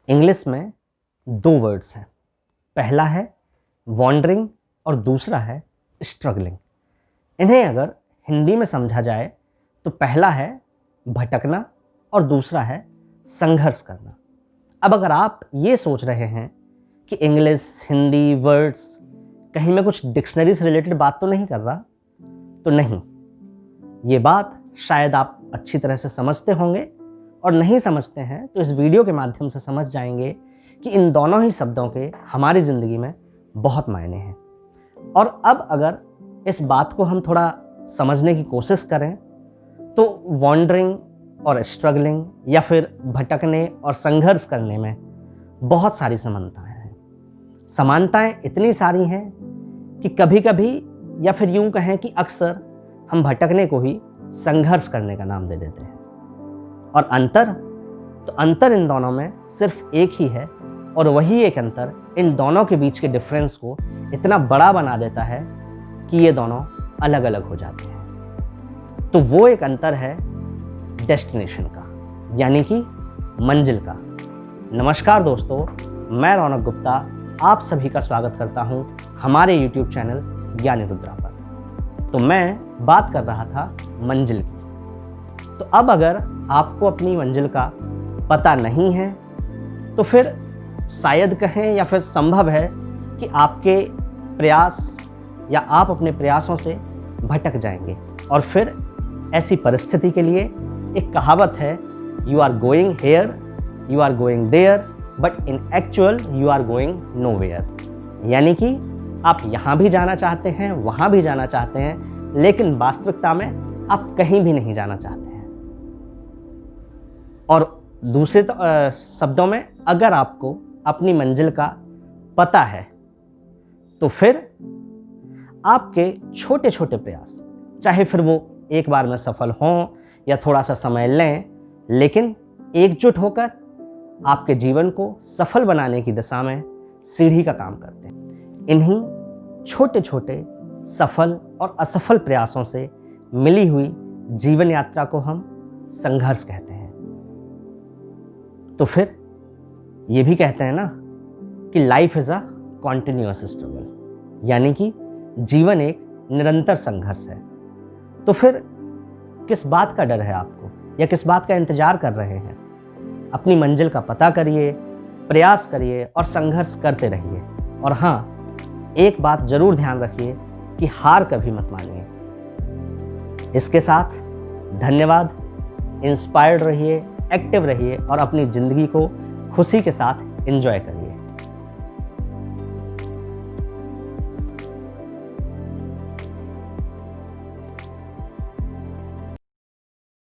English में दो words हैं, पहला है वॉन्डरिंग और दूसरा है स्ट्रगलिंग। इन्हें अगर हिंदी में समझा जाए तो पहला है भटकना और दूसरा है संघर्ष करना। अब अगर आप ये सोच रहे हैं कि इंग्लिश हिंदी वर्ड्स कहीं मैं कुछ डिक्शनरी से रिलेटेड बात तो नहीं कर रहा, तो नहीं, ये बात शायद आप अच्छी तरह से समझते होंगे, और नहीं समझते हैं तो इस वीडियो के माध्यम से समझ जाएंगे कि इन दोनों ही शब्दों के हमारी ज़िंदगी में बहुत मायने हैं। और अब अगर इस बात को हम थोड़ा समझने की कोशिश करें तो वॉन्डरिंग और स्ट्रगलिंग या फिर भटकने और संघर्ष करने में बहुत सारी समानताएं हैं। समानताएं इतनी सारी हैं कि कभी कभी या फिर यूं कहें कि अक्सर हम भटकने को ही संघर्ष करने का नाम दे देते हैं। और अंतर इन दोनों में सिर्फ एक ही है, और वही एक अंतर इन दोनों के बीच के डिफरेंस को इतना बड़ा बना देता है कि ये दोनों अलग अलग हो जाते हैं। तो वो एक अंतर है डेस्टिनेशन का, यानी कि मंजिल का। नमस्कार दोस्तों, मैं रौनक गुप्ता आप सभी का स्वागत करता हूं हमारे YouTube चैनल ज्ञानी रुद्रा पर। तो मैं बात कर रहा था मंजिल की। तो अब अगर आपको अपनी मंजिल का पता नहीं है तो फिर शायद कहें या फिर संभव है कि आपके प्रयास या आप अपने प्रयासों से भटक जाएंगे, और फिर ऐसी परिस्थिति के लिए एक कहावत है, you are going here, you are going there, but in actual you are going nowhere. यानी कि आप यहाँ भी जाना चाहते हैं, वहाँ भी जाना चाहते हैं, लेकिन वास्तविकता में आप कहीं भी नहीं जाना चाहते हैं। और दूसरे शब्दों में, अगर आपको अपनी मंजिल का पता है तो फिर आपके छोटे छोटे प्रयास, चाहे फिर वो एक बार में सफल हों या थोड़ा सा समय लें, लेकिन एकजुट होकर आपके जीवन को सफल बनाने की दिशा में सीढ़ी का काम करते हैं। इन्हीं छोटे छोटे सफल और असफल प्रयासों से मिली हुई जीवन यात्रा को हम संघर्ष कहते हैं। तो फिर ये भी कहते हैं ना कि life is a continuous struggle, यानी कि जीवन एक निरंतर संघर्ष है। तो फिर किस बात का डर है आपको, या किस बात का इंतजार कर रहे हैं? अपनी मंजिल का पता करिए, प्रयास करिए और संघर्ष करते रहिए। और हाँ, एक बात जरूर ध्यान रखिए कि हार कभी मत मानिए। इसके साथ धन्यवाद। इंस्पायर्ड रहिए, एक्टिव रहिए और अपनी ज़िंदगी को खुशी के साथ एंजॉय करिए।